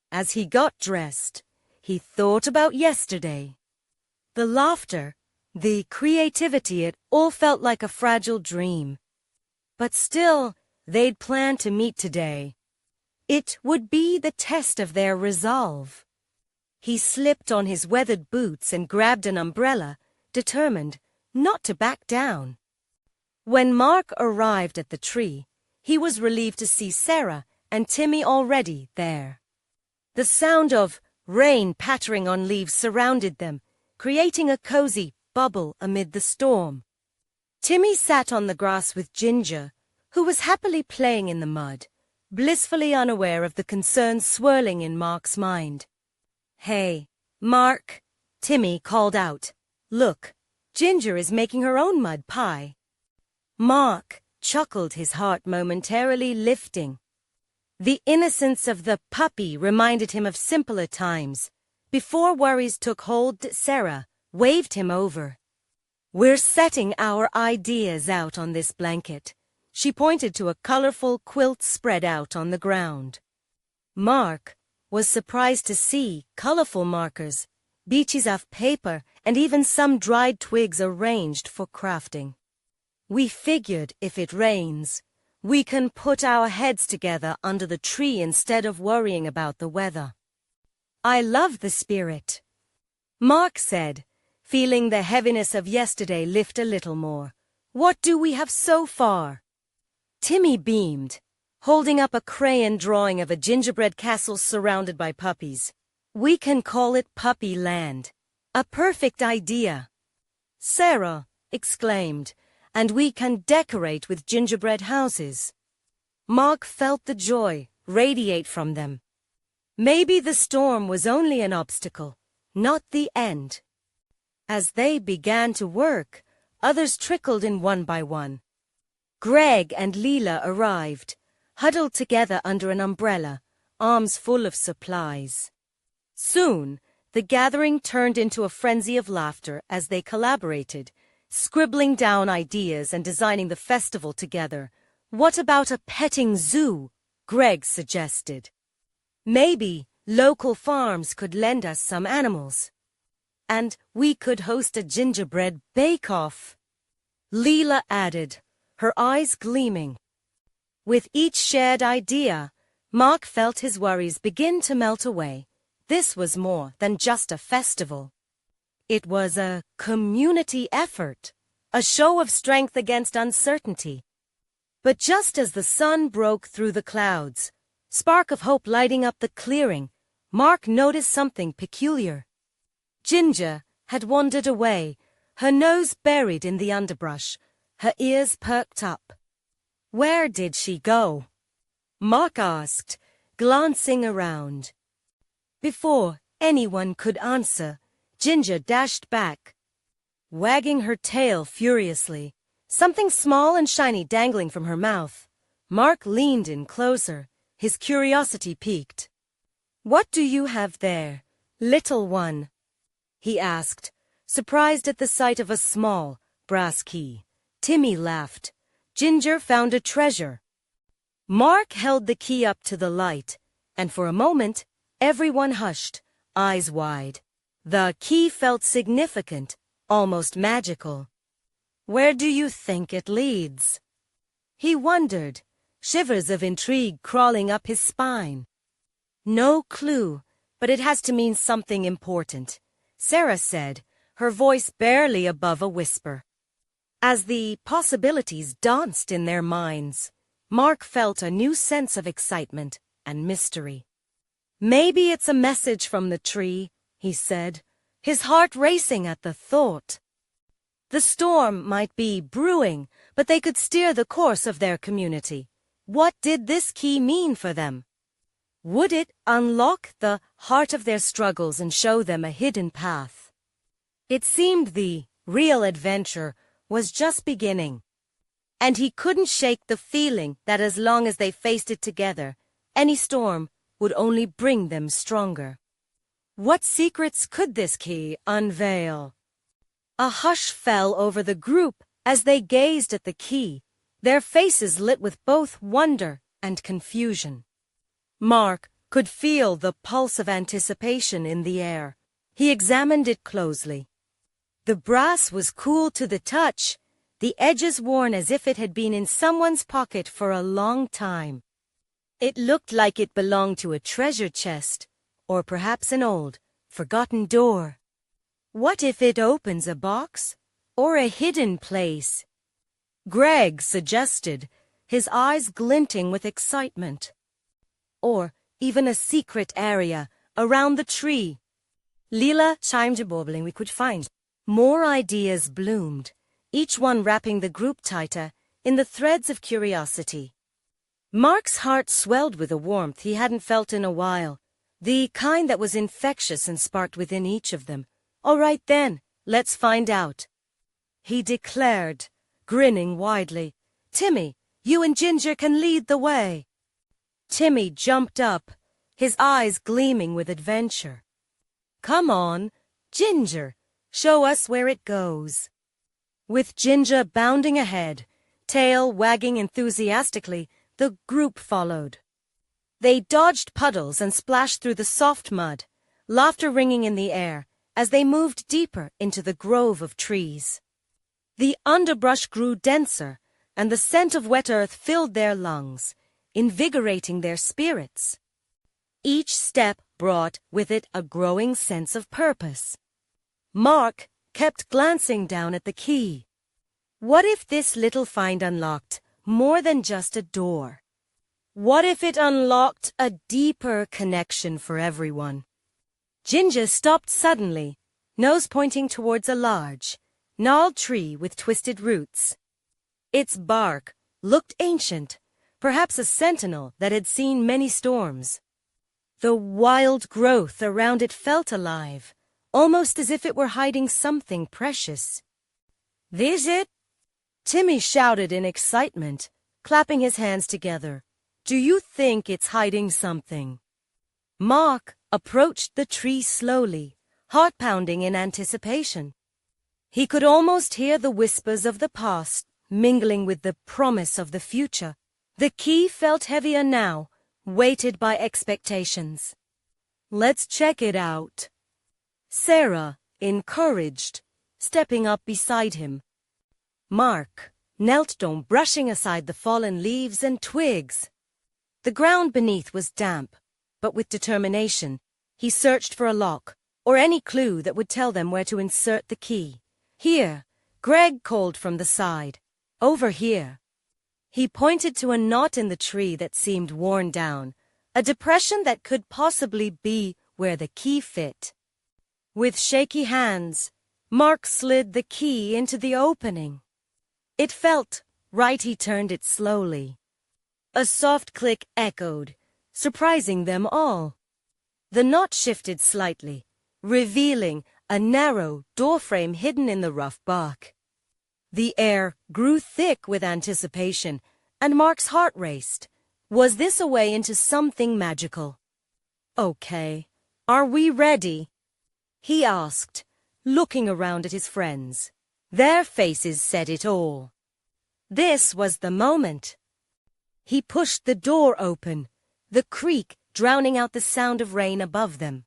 As he got dressed, he thought about yesterday. The laughter, the creativity, it all felt like a fragile dream. But still, they'd planned to meet today. It would be the test of their resolve. He slipped on his weathered boots and grabbed an umbrella, determined not to back down. When Mark arrived at the tree, he was relieved to see Sarah and Timmy already there. The sound of rain pattering on leaves surrounded them, creating a cozy bubble amid the storm. Timmy sat on the grass with Ginger, who was happily playing in the mud, blissfully unaware of the concerns swirling in Mark's mind. "Hey, Mark," Timmy called out. "Look, Ginger is making her own mud pie." Mark chuckled, his heart momentarily lifting. The innocence of the puppy reminded him of simpler times. Before worries took hold, Sarah waved him over. "We're setting our ideas out on this blanket." She pointed to a colorful quilt spread out on the ground. Mark was surprised to see colorful markers, beaches of paper, and even some dried twigs arranged for crafting. "We figured if it rains, we can put our heads together under the tree instead of worrying about the weather." "I love the spirit," Mark said, feeling the heaviness of yesterday lift a little more. "What do we have so far?" Timmy beamed, holding up a crayon drawing of a gingerbread castle surrounded by puppies. "We can call it Puppy Land. A perfect idea," Sarah exclaimed, "and we can decorate with gingerbread houses." Mark felt the joy radiate from them. Maybe the storm was only an obstacle, not the end. As they began to work, others trickled in one by one. Greg and Leela arrived, huddled together under an umbrella, arms full of supplies. Soon, the gathering turned into a frenzy of laughter as they collaborated, scribbling down ideas and designing the festival together. "What about a petting zoo?" Greg suggested. "Maybe local farms could lend us some animals. And we could host a gingerbread bake-off," Leela added, her eyes gleaming. With each shared idea, Mark felt his worries begin to melt away. This was more than just a festival. It was a community effort, a show of strength against uncertainty. But just as the sun broke through the clouds, spark of hope lighting up the clearing, Mark noticed something peculiar. Ginger had wandered away, her nose buried in the underbrush, her ears perked up. "Where did she go?" Mark asked, glancing around. Before anyone could answer, Ginger dashed back, wagging her tail furiously, something small and shiny dangling from her mouth. Mark leaned in closer, his curiosity piqued. "What do you have there, little one?" he asked, surprised at the sight of a small brass key. Timmy laughed. Ginger found a treasure. Mark held the key up to the light, and for a moment, everyone hushed, eyes wide. The key felt significant, almost magical. "Where do you think it leads?" he wondered, shivers of intrigue crawling up his spine. "No clue, but it has to mean something important. Sarah said, her voice barely above a whisper. As the possibilities danced in their minds, Mark felt a new sense of excitement and mystery. "Maybe it's a message from the tree," he said, his heart racing at the thought. The storm might be brewing, but they could steer the course of their community. What did this key mean for them? Would it unlock the heart of their struggles and show them a hidden path? It seemed the real adventure was just beginning, and he couldn't shake the feeling that as long as they faced it together, any storm would only bring them stronger. What secrets could this key unveil? A hush fell over the group as they gazed at the key, their faces lit with both wonder and confusion. Mark could feel the pulse of anticipation in the air. He examined it closely. The brass was cool to the touch, the edges worn as if it had been in someone's pocket for a long time. It looked like it belonged to a treasure chest, or perhaps an old, forgotten door. What if it opens a box, or a hidden place? Greg suggested, his eyes glinting with excitement. Or even a secret area around the tree. Leela chimed bubbling we could find. More ideas bloomed, each one wrapping the group tighter in the threads of curiosity. Mark's heart swelled with a warmth he hadn't felt in a while, the kind that was infectious and sparked within each of them. "All right then, let's find out," he declared, grinning widely. "Timmy, you and Ginger can lead the way." Timmy jumped up, his eyes gleaming with adventure. "Come on, Ginger, show us where it goes." With Ginger bounding ahead, tail wagging enthusiastically, the group followed. They dodged puddles and splashed through the soft mud, laughter ringing in the air as they moved deeper into the grove of trees. The underbrush grew denser, and the scent of wet earth filled their lungs, invigorating their spirits. Each step brought with it a growing sense of purpose. Mark kept glancing down at the key. What if this little find unlocked more than just a door? What if it unlocked a deeper connection for everyone? Ginger stopped suddenly, nose pointing towards a large, gnarled tree with twisted roots. Its bark looked ancient, perhaps a sentinel that had seen many storms. The wild growth around it felt alive, almost as if it were hiding something precious. "This it?" Timmy shouted in excitement, clapping his hands together. "Do you think it's hiding something?" Mark approached the tree slowly, heart pounding in anticipation. He could almost hear the whispers of the past mingling with the promise of the future. The key felt heavier now, weighted by expectations. "Let's check it out," Sarah encouraged, stepping up beside him. Mark knelt down, brushing aside the fallen leaves and twigs. The ground beneath was damp, but with determination, he searched for a lock or any clue that would tell them where to insert the key. "Here," Greg called from the side. "Over here." He pointed to a knot in the tree that seemed worn down, a depression that could possibly be where the key fit. With shaky hands, Mark slid the key into the opening. It felt right. He turned it slowly. A soft click echoed, surprising them all. The knot shifted slightly, revealing a narrow doorframe hidden in the rough bark. The air grew thick with anticipation, and Mark's heart raced. Was this a way into something magical? "Okay, are we ready?" he asked, looking around at his friends. Their faces said it all. This was the moment. He pushed the door open, the creak drowning out the sound of rain above them.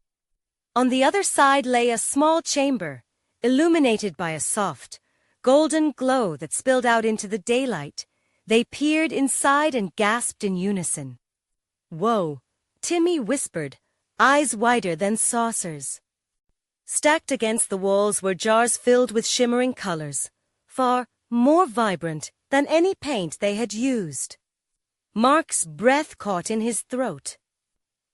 On the other side lay a small chamber, illuminated by a soft, golden glow that spilled out into the daylight. They peered inside and gasped in unison. "Whoa," Timmy whispered, eyes wider than saucers. Stacked against the walls were jars filled with shimmering colors, far more vibrant than any paint they had used. Mark's breath caught in his throat.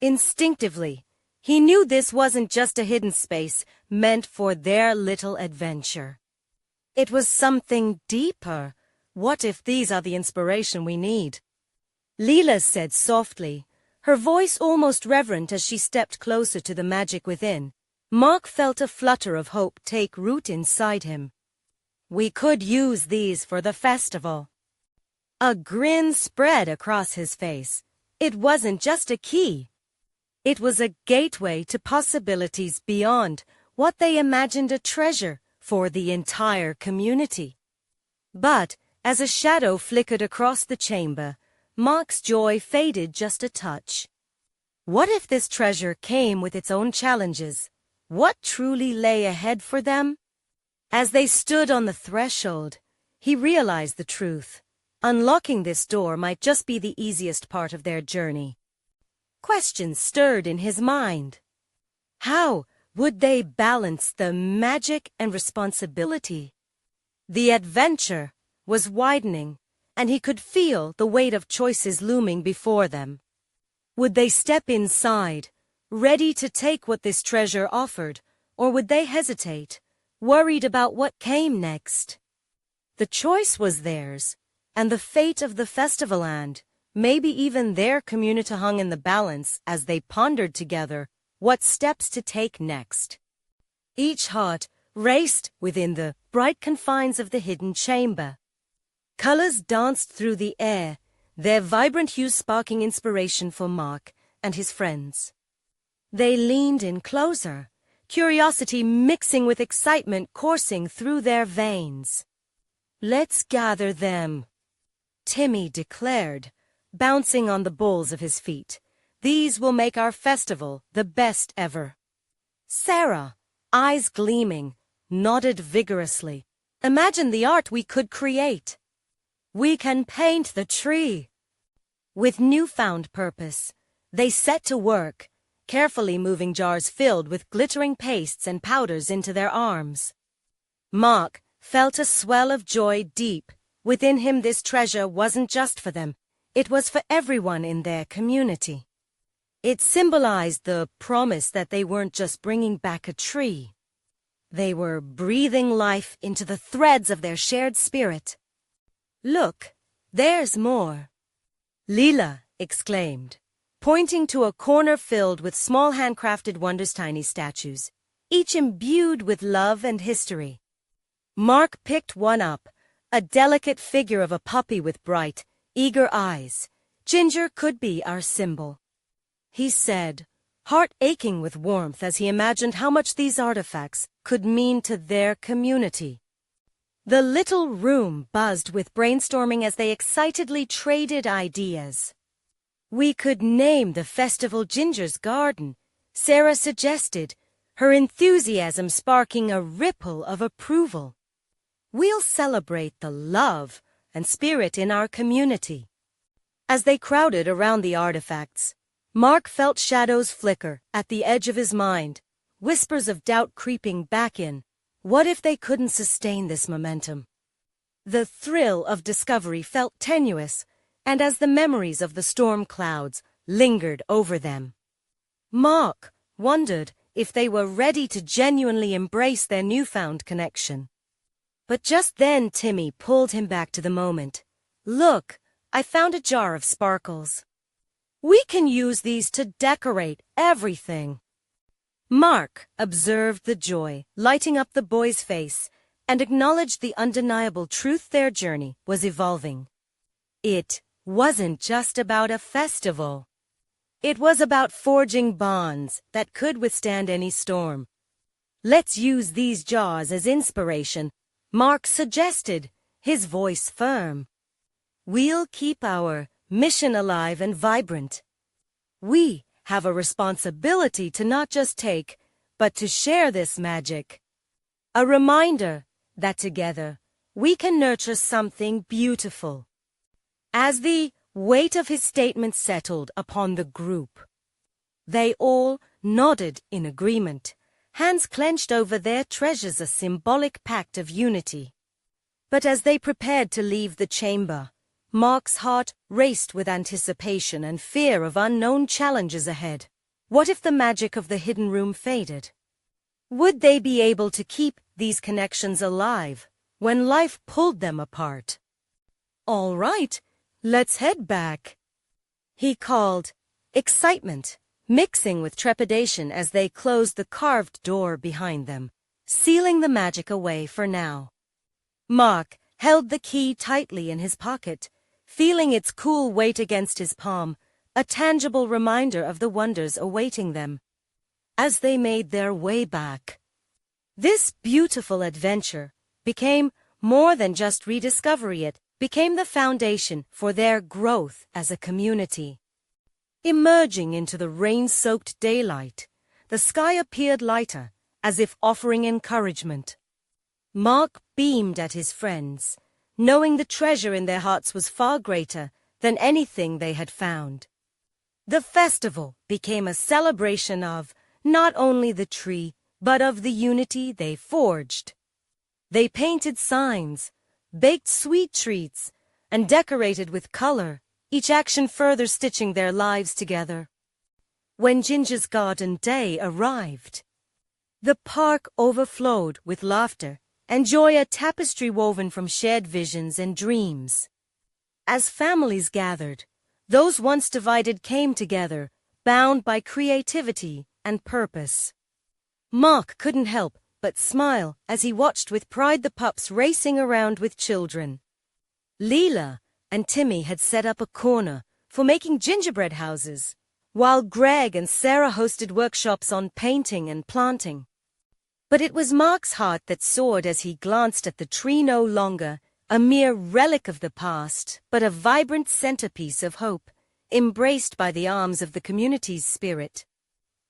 Instinctively, he knew this wasn't just a hidden space meant for their little adventure. It was something deeper. What if these are the inspiration we need? Leela said softly, her voice almost reverent as she stepped closer to the magic within. Mark felt a flutter of hope take root inside him. We could use these for the festival. A grin spread across his face. It wasn't just a key. It was a gateway to possibilities beyond what they imagined a treasure for the entire community. But as a shadow flickered across the chamber, Mark's joy faded just a touch. What if this treasure came with its own challenges? What truly lay ahead for them? As they stood on the threshold, he realized the truth. Unlocking this door might just be the easiest part of their journey. Questions stirred in his mind. How would they balance the magic and responsibility? The adventure was widening, and he could feel the weight of choices looming before them. Would they step inside, ready to take what this treasure offered, or would they hesitate, worried about what came next? The choice was theirs, and the fate of the festival and maybe even their community hung in the balance as they pondered together what steps to take next. Each heart raced within the bright confines of the hidden chamber. Colors danced through the air, their vibrant hues sparking inspiration for Mark and his friends. They leaned in closer, curiosity mixing with excitement coursing through their veins. "Let's gather them," Timmy declared, bouncing on the balls of his feet. "These will make our festival the best ever." Sarah, eyes gleaming, nodded vigorously. "Imagine the art we could create. We can paint the tree." With newfound purpose, they set to work, carefully moving jars filled with glittering pastes and powders into their arms. Mark felt a swell of joy deep within him. This treasure wasn't just for them. It was for everyone in their community. It symbolized the promise that they weren't just bringing back a tree. They were breathing life into the threads of their shared spirit. "Look, there's more," Leela exclaimed, pointing to a corner filled with small handcrafted wonders, tiny statues, each imbued with love and history. Mark picked one up, a delicate figure of a puppy with bright, eager eyes. "Ginger could be our symbol," he said, heart aching with warmth as he imagined how much these artifacts could mean to their community. The little room buzzed with brainstorming as they excitedly traded ideas. "We could name the festival Ginger's Garden," Sarah suggested, her enthusiasm sparking a ripple of approval. "We'll celebrate the love and spirit in our community." As they crowded around the artifacts, Mark felt shadows flicker at the edge of his mind, whispers of doubt creeping back in. What if they couldn't sustain this momentum? The thrill of discovery felt tenuous, and as the memories of the storm clouds lingered over them, Mark wondered if they were ready to genuinely embrace their newfound connection. But just then Timmy pulled him back to the moment. "Look, I found a jar of sparkles. We can use these to decorate everything." Mark observed the joy lighting up the boy's face and acknowledged the undeniable truth their journey was evolving. It wasn't just about a festival. It was about forging bonds that could withstand any storm. "Let's use these jars as inspiration," Mark suggested, his voice firm. "We'll keep our mission alive and vibrant. We have a responsibility to not just take, but to share this magic. A reminder that together we can nurture something beautiful." As the weight of his statement settled upon the group, they all nodded in agreement, hands clenched over their treasures, a symbolic pact of unity. But as they prepared to leave the chamber, Mark's heart raced with anticipation and fear of unknown challenges ahead. What if the magic of the hidden room faded? Would they be able to keep these connections alive when life pulled them apart? "All right, let's head back," he called, excitement mixing with trepidation as they closed the carved door behind them, sealing the magic away for now. Mark held the key tightly in his pocket, feeling its cool weight against his palm, a tangible reminder of the wonders awaiting them. As they made their way back, this beautiful adventure became more than just rediscovery. It became the foundation for their growth as a community. Emerging into the rain-soaked daylight, the sky appeared lighter, as if offering encouragement. Mark beamed at his friends, knowing the treasure in their hearts was far greater than anything they had found. The festival became a celebration of not only the tree, but of the unity they forged. They painted signs, baked sweet treats, and decorated with color, each action further stitching their lives together. When Ginger's Garden Day arrived, the park overflowed with laughter and joy, a tapestry woven from shared visions and dreams. As families gathered, those once divided came together, bound by creativity and purpose. Mark couldn't help but smile as he watched with pride the pups racing around with children. Leela and Timmy had set up a corner for making gingerbread houses, while Greg and Sarah hosted workshops on painting and planting. But it was Mark's heart that soared as he glanced at the tree, no longer a mere relic of the past, but a vibrant centerpiece of hope, embraced by the arms of the community's spirit.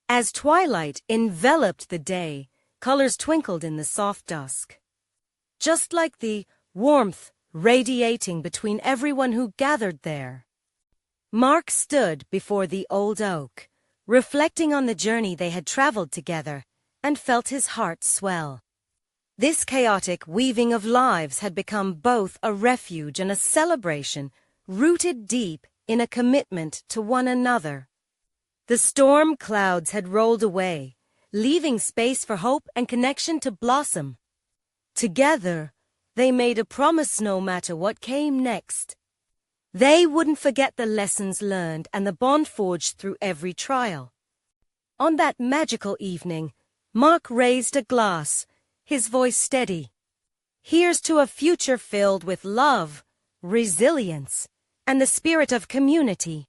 As twilight enveloped the day, colors twinkled in the soft dusk. Just like the warmth radiating between everyone who gathered there. Mark stood before the old oak, reflecting on the journey they had traveled together, and felt his heart swell. This chaotic weaving of lives had become both a refuge and a celebration, rooted deep in a commitment to one another. The storm clouds had rolled away, leaving space for hope and connection to blossom. Together, they made a promise no matter what came next. They wouldn't forget the lessons learned and the bond forged through every trial. On that magical evening, Mark raised a glass, his voice steady. "Here's to a future filled with love, resilience, and the spirit of community."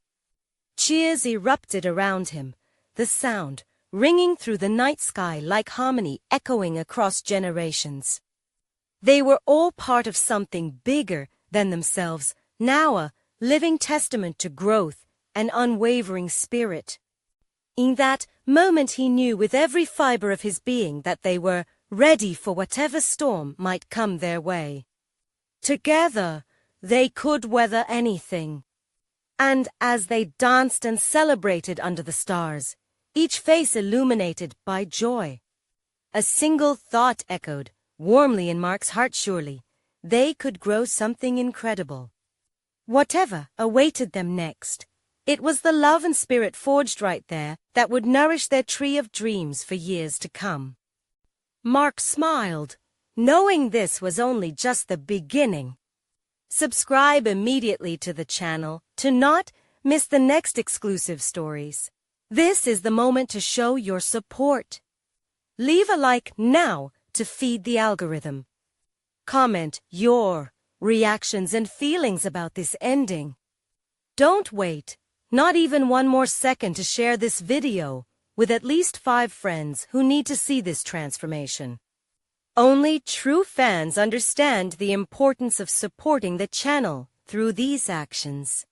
Cheers erupted around him, the sound ringing through the night sky like harmony echoing across generations. They were all part of something bigger than themselves, now a living testament to growth and unwavering spirit. In that moment he knew with every fiber of his being that they were ready for whatever storm might come their way. Together, they could weather anything. And as they danced and celebrated under the stars, each face illuminated by joy, a single thought echoed warmly in Mark's heart: surely they could grow something incredible. Whatever awaited them next, it was the love and spirit forged right there that would nourish their tree of dreams for years to come. Mark smiled, knowing this was only just the beginning. Subscribe immediately to the channel to not miss the next exclusive stories. This is the moment to show your support. Leave a like now to feed the algorithm. Comment your reactions and feelings about this ending. Don't wait, not even one more second, to share this video with at least 5 friends who need to see this transformation. Only true fans understand the importance of supporting the channel through these actions.